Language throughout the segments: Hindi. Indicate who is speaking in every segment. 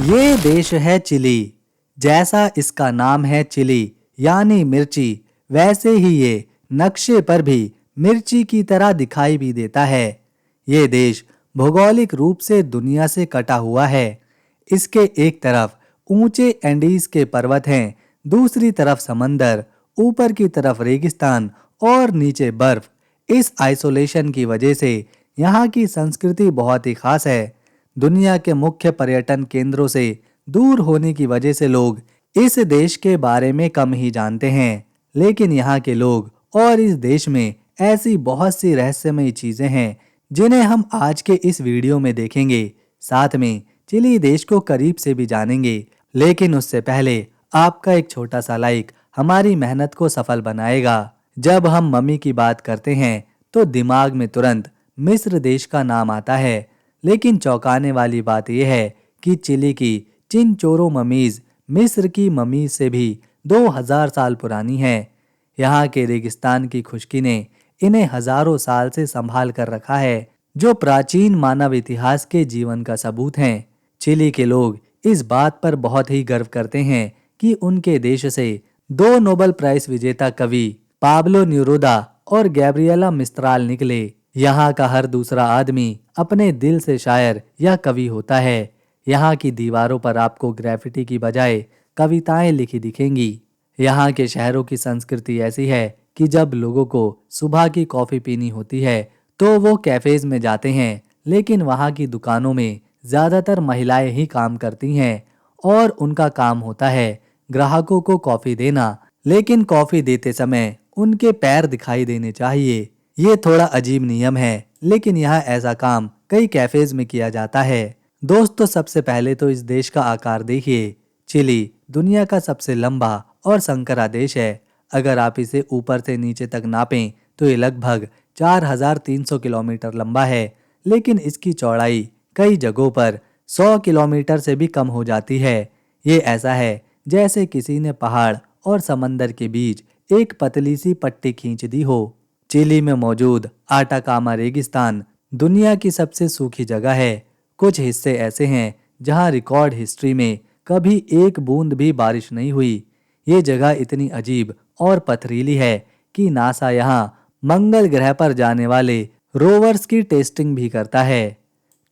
Speaker 1: ये देश है चिली। जैसा इसका नाम है चिली यानी मिर्ची, वैसे ही ये नक्शे पर भी मिर्ची की तरह दिखाई भी देता है। ये देश भौगोलिक रूप से दुनिया से कटा हुआ है। इसके एक तरफ ऊंचे एंडीज के पर्वत हैं, दूसरी तरफ समंदर, ऊपर की तरफ रेगिस्तान और नीचे बर्फ। इस आइसोलेशन की वजह से यहाँ की संस्कृति बहुत ही खास है। दुनिया के मुख्य पर्यटन केंद्रों से दूर होने की वजह से लोग इस देश के बारे में कम ही जानते हैं। लेकिन यहाँ के लोग और इस देश में ऐसी बहुत सी रहस्यमयी चीजें हैं जिन्हें हम आज के इस वीडियो में देखेंगे। साथ में चिली देश को करीब से भी जानेंगे। लेकिन उससे पहले आपका एक छोटा सा लाइक हमारी मेहनत को सफल बनाएगा। जब हम मम्मी की बात करते हैं तो दिमाग में तुरंत मिस्र देश का नाम आता है। लेकिन चौंकाने वाली बात यह है कि चिली की चिनचोरो ममीज मिस्र की ममीज से भी 2000 साल पुरानी है। यहाँ के रेगिस्तान की खुश्की ने इन्हें हजारों साल से संभाल कर रखा है, जो प्राचीन मानव इतिहास के जीवन का सबूत हैं। चिली के लोग इस बात पर बहुत ही गर्व करते हैं कि उनके देश से 2 नोबेल प्राइज विजेता कवि पाब्लो न्यूरुदा और गैब्रिएला मिस्त्राल निकले। यहाँ का हर दूसरा आदमी अपने दिल से शायर या कवि होता है। यहाँ की दीवारों पर आपको ग्रेफिटी की बजाय कविताएं लिखी दिखेंगी। यहाँ के शहरों की संस्कृति ऐसी है कि जब लोगों को सुबह की कॉफी पीनी होती है तो वो कैफेज में जाते हैं, लेकिन वहाँ की दुकानों में ज्यादातर महिलाएं ही काम करती हैं और उनका काम होता है ग्राहकों को कॉफी देना। लेकिन कॉफी देते समय उनके पैर दिखाई देने चाहिए। ये थोड़ा अजीब नियम है, लेकिन यहाँ ऐसा काम कई कैफेज में किया जाता है। दोस्तों, सबसे पहले तो इस देश का आकार देखिए। चिली दुनिया का सबसे लंबा और संकरा देश है। अगर आप इसे ऊपर से नीचे तक नापें तो ये लगभग 4300 किलोमीटर लंबा है। लेकिन इसकी चौड़ाई कई जगहों पर 100 किलोमीटर से भी कम हो जाती है। ये ऐसा है जैसे किसी ने पहाड़ और समंदर के बीच एक पतली सी पट्टी खींच दी हो। चिली में मौजूद आटाकामा रेगिस्तान दुनिया की सबसे सूखी जगह है। कुछ हिस्से ऐसे हैं जहां रिकॉर्ड हिस्ट्री में कभी एक बूंद भी बारिश नहीं हुई। ये जगह इतनी अजीब और पथरीली है कि नासा यहाँ मंगल ग्रह पर जाने वाले रोवर्स की टेस्टिंग भी करता है।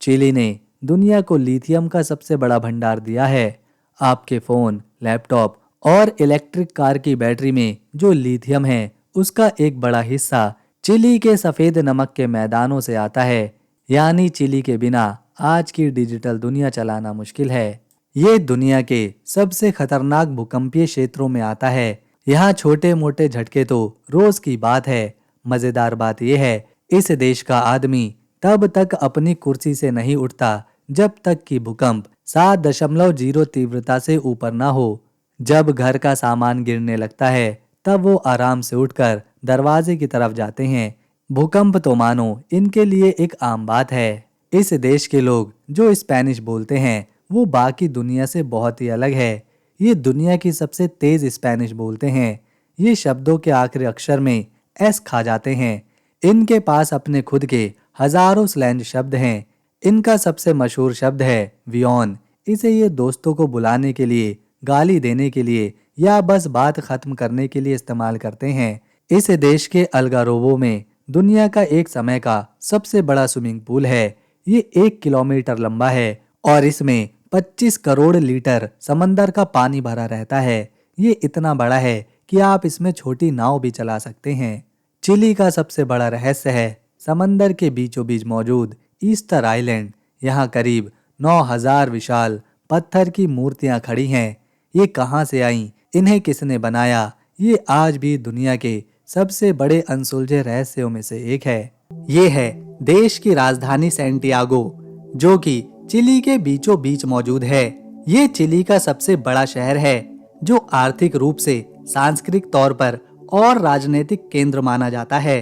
Speaker 1: चिली ने दुनिया को लिथियम का सबसे बड़ा भंडार दिया है। आपके फोन, लैपटॉप और इलेक्ट्रिक कार की बैटरी में जो लिथियम है उसका एक बड़ा हिस्सा चिली के सफेद नमक के मैदानों से आता है। यानी चिली के बिना आज की डिजिटल दुनिया चलाना मुश्किल है। ये दुनिया के सबसे खतरनाक भूकंपीय क्षेत्रों में आता है। यहाँ छोटे मोटे झटके तो रोज की बात है। मजेदार बात यह है, इस देश का आदमी तब तक अपनी कुर्सी से नहीं उठता जब तक कि भूकंप 7.0 तीव्रता से ऊपर ना हो। जब घर का सामान गिरने लगता है तब वो आराम से उठकर दरवाजे की तरफ जाते हैं। भूकंप तो मानो इनके लिए एक आम बात है। इस देश के लोग जो स्पेनिश बोलते हैं वो बाकी दुनिया से बहुत ही अलग है। ये दुनिया की सबसे तेज स्पेनिश बोलते हैं। ये शब्दों के आखिरी अक्षर में एस खा जाते हैं। इनके पास अपने खुद के हजारों स्लैंग शब्द हैं। इनका सबसे मशहूर शब्द है वियोन। इसे ये दोस्तों को बुलाने के लिए, गाली देने के लिए या बस बात खत्म करने के लिए इस्तेमाल करते हैं। इस देश के अल्गारोवो में दुनिया का एक समय का सबसे बड़ा स्विमिंग पूल है। ये 1 किलोमीटर लंबा है और इसमें 25 करोड़ लीटर समंदर का पानी भरा रहता है। ये इतना बड़ा है कि आप इसमें छोटी नाव भी चला सकते हैं। चिली का सबसे बड़ा रहस्य है समंदर के बीचों बीच मौजूद ईस्टर आइलैंड। यहाँ करीब 9000 विशाल पत्थर की मूर्तियां खड़ी हैं। ये कहाँ से आईं, इन्हें किसने बनाया, ये आज भी दुनिया के सबसे बड़े अनसुलझे रहस्यों में से एक है। ये है देश की राजधानी सैंटियागो, जो कि चिली के बीचों बीच मौजूद है। ये चिली का सबसे बड़ा शहर है जो आर्थिक रूप से, सांस्कृतिक तौर पर और राजनीतिक केंद्र माना जाता है।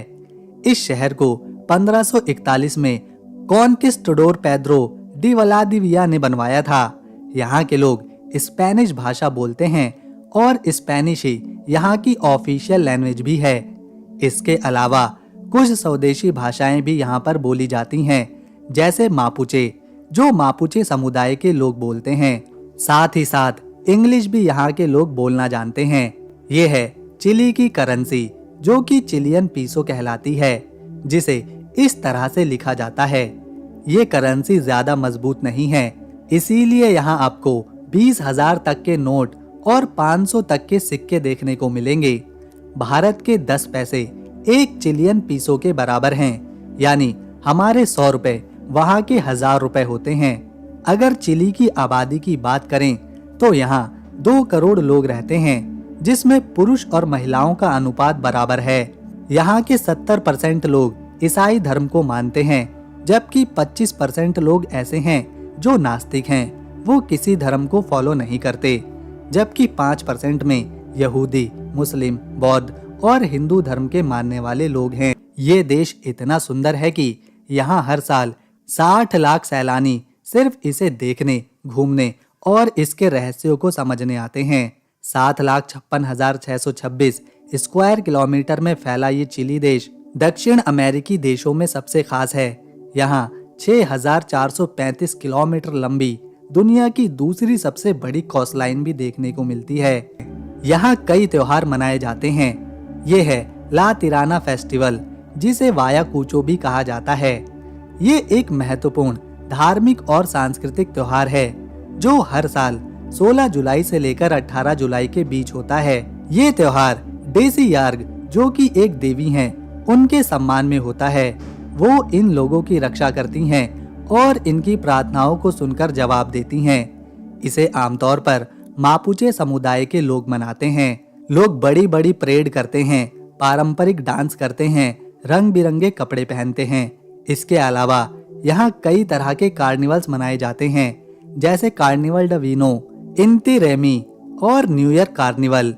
Speaker 1: इस शहर को 1541 में कॉन्किस्टाडोर पेद्रो डी वलादिविया ने बनवाया था। यहाँ के लोग स्पेनिश भाषा बोलते हैं और स्पेनिश ही यहाँ की ऑफिशियल लैंग्वेज भी है। इसके अलावा कुछ स्वदेशी भाषाएं भी यहाँ पर बोली जाती हैं, जैसे मापुचे, जो मापुचे समुदाय के लोग बोलते हैं। साथ ही साथ इंग्लिश भी यहाँ के लोग बोलना जानते हैं। ये है चिली की करेंसी, जो कि चिलियन पीसो कहलाती है, जिसे इस तरह से लिखा जाता है। ये करेंसी ज्यादा मजबूत नहीं है, इसीलिए यहाँ आपको 20,000 तक के नोट और 500 तक के सिक्के देखने को मिलेंगे। भारत के 10 पैसे एक चिलियन पीसो के बराबर हैं, यानी हमारे 100 रुपए वहाँ के 1000 रुपए होते हैं। अगर चिली की आबादी की बात करें तो यहाँ 2 करोड़ लोग रहते हैं, जिसमें पुरुष और महिलाओं का अनुपात बराबर है। यहाँ के 70% लोग ईसाई धर्म को मानते हैं, जबकि 25% लोग ऐसे हैं जो नास्तिक हैं, वो किसी धर्म को फॉलो नहीं करते। जबकि 5% में यहूदी, मुस्लिम, बौद्ध और हिंदू धर्म के मानने वाले लोग हैं। ये देश इतना सुंदर है कि यहाँ हर साल 60 लाख सैलानी सिर्फ इसे देखने, घूमने और इसके रहस्यों को समझने आते हैं। 7,56,626 स्क्वायर किलोमीटर में फैला ये चिली देश दक्षिण अमेरिकी देशों में सबसे खास है। यहाँ 6,435 किलोमीटर लंबी दुनिया की दूसरी सबसे बड़ी कोस्टलाइन भी देखने को मिलती है। यहाँ कई त्योहार मनाए जाते हैं। ये है ला तिराना फेस्टिवल, जिसे वायाकुचो भी कहा जाता है। ये एक महत्वपूर्ण धार्मिक और सांस्कृतिक त्योहार है, जो हर साल 16 जुलाई से लेकर 18 जुलाई के बीच होता है। ये त्योहार डेसी यार्ग, जो कि एक देवी हैं, उनके सम्मान में होता है। वो इन लोगों की रक्षा करती हैं और इनकी प्रार्थनाओं को सुनकर जवाब देती हैं। इसे आमतौर पर मापुचे समुदाय के लोग मनाते हैं। लोग बड़ी बड़ी परेड करते हैं, पारंपरिक डांस करते हैं, रंग बिरंगे कपड़े पहनते हैं। इसके अलावा यहाँ कई तरह के कार्निवल्स मनाए जाते हैं, जैसे कार्निवल ड वीनो, इंती रेमी और न्यू ईयर कार्निवल।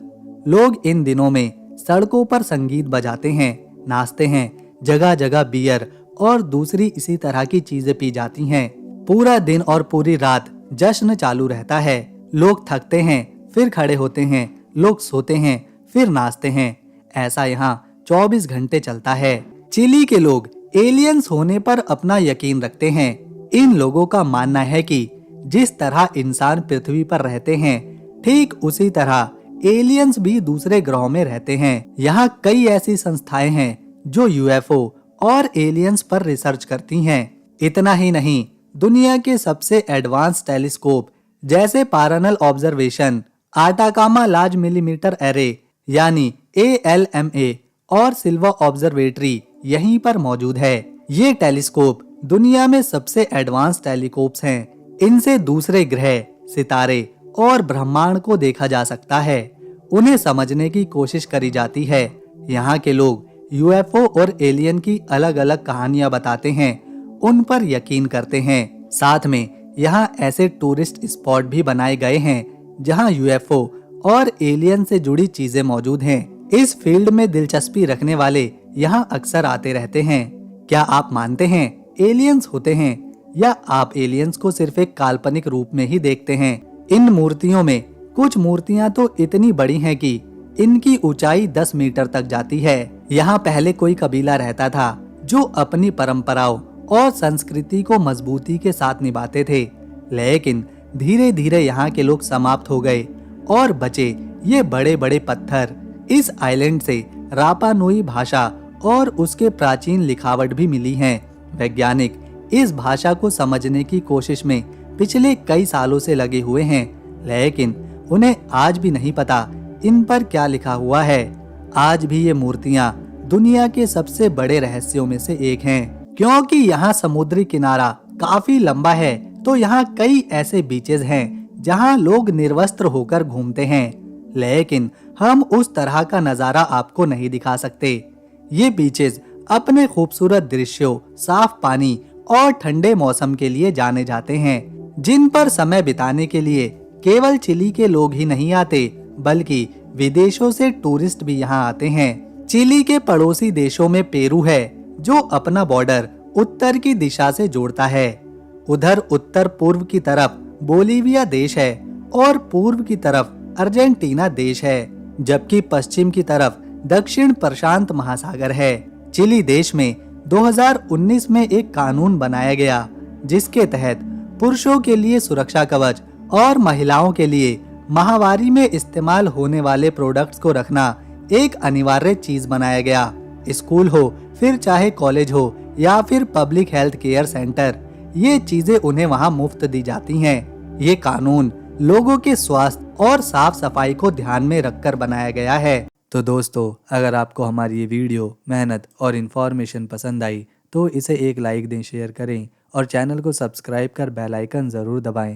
Speaker 1: लोग इन दिनों में सड़कों पर संगीत बजाते हैं, नाचते हैं, जगह जगह बियर और दूसरी इसी तरह की चीजें पी जाती हैं। पूरा दिन और पूरी रात जश्न चालू रहता है। लोग थकते हैं, फिर खड़े होते हैं, लोग सोते हैं, फिर नाचते हैं। ऐसा यहाँ 24 घंटे चलता है। चिली के लोग एलियंस होने पर अपना यकीन रखते हैं। इन लोगों का मानना है कि जिस तरह इंसान पृथ्वी पर रहते हैं, ठीक उसी तरह एलियंस भी दूसरे ग्रहों में रहते हैं। यहाँ कई ऐसी संस्थाएं हैं जो यूएफओ और एलियंस पर रिसर्च करती हैं। इतना ही नहीं, दुनिया के सबसे एडवांस टेलीस्कोप जैसे parallel observation, Atacama large millimetre array यानी ALMA और सिल्वर ऑब्जर्वेटरी यहीं पर मौजूद है। ये टेलीस्कोप दुनिया में सबसे एडवांस टेलीस्कोप्स हैं। इनसे दूसरे ग्रह, सितारे और ब्रह्मांड को देखा जा सकता है। उन्हें समझने की कोशिश करी जाती है। यहाँ के लोग यूएफओ और एलियन की अलग अलग कहानियां बताते हैं, उन पर यकीन करते हैं। साथ में यहाँ ऐसे टूरिस्ट स्पॉट भी बनाए गए हैं जहाँ यूएफओ और एलियन से जुड़ी चीजें मौजूद हैं। इस फील्ड में दिलचस्पी रखने वाले यहाँ अक्सर आते रहते हैं। क्या आप मानते हैं एलियंस होते हैं, या आप एलियंस को सिर्फ एक काल्पनिक रूप में ही देखते हैं? इन मूर्तियों में कुछ मूर्तियां तो इतनी बड़ी हैं कि इनकी ऊंचाई 10 मीटर तक जाती है। यहाँ पहले कोई कबीला रहता था जो अपनी परंपराओं और संस्कृति को मजबूती के साथ निभाते थे, लेकिन धीरे धीरे यहाँ के लोग समाप्त हो गए और बचे ये बड़े बड़े पत्थर। इस आइलैंड से रापा नुई भाषा और उसके प्राचीन लिखावट भी मिली हैं। वैज्ञानिक इस भाषा को समझने की कोशिश में पिछले कई सालों से लगे हुए हैं, लेकिन उन्हें आज भी नहीं पता इन पर क्या लिखा हुआ है। आज भी ये मूर्तियां दुनिया के सबसे बड़े रहस्यों में से एक हैं। क्योंकि यहाँ समुद्री किनारा काफी लंबा है, तो यहाँ कई ऐसे बीचेस हैं जहाँ लोग निर्वस्त्र होकर घूमते हैं, लेकिन हम उस तरह का नजारा आपको नहीं दिखा सकते। ये बीचेस अपने खूबसूरत दृश्यों, साफ पानी और ठंडे मौसम के लिए जाने जाते हैं, जिन पर समय बिताने के लिए केवल चिली के लोग ही नहीं आते, बल्कि विदेशों से टूरिस्ट भी यहाँ आते हैं। चिली के पड़ोसी देशों में पेरू है, जो अपना बॉर्डर उत्तर की दिशा से जोड़ता है। उधर उत्तर पूर्व की तरफ बोलीविया देश है और पूर्व की तरफ अर्जेंटीना देश है, जबकि पश्चिम की तरफ दक्षिण प्रशांत महासागर है। चिली देश में 2019 में एक कानून बनाया गया, जिसके तहत पुरुषों के लिए सुरक्षा कवच और महिलाओं के लिए माहवारी में इस्तेमाल होने वाले प्रोडक्ट्स को रखना एक अनिवार्य चीज बनाया गया। स्कूल हो, फिर चाहे कॉलेज हो या फिर पब्लिक हेल्थ केयर सेंटर, ये चीजें उन्हें वहां मुफ्त दी जाती हैं। ये कानून लोगों के स्वास्थ्य और साफ सफाई को ध्यान में रखकर बनाया गया है। तो दोस्तों, अगर आपको हमारी ये वीडियो, मेहनत और इन्फॉर्मेशन पसंद आई तो इसे एक लाइक दें, शेयर करें और चैनल को सब्सक्राइब कर बेल आइकन ज़रूर दबाएं।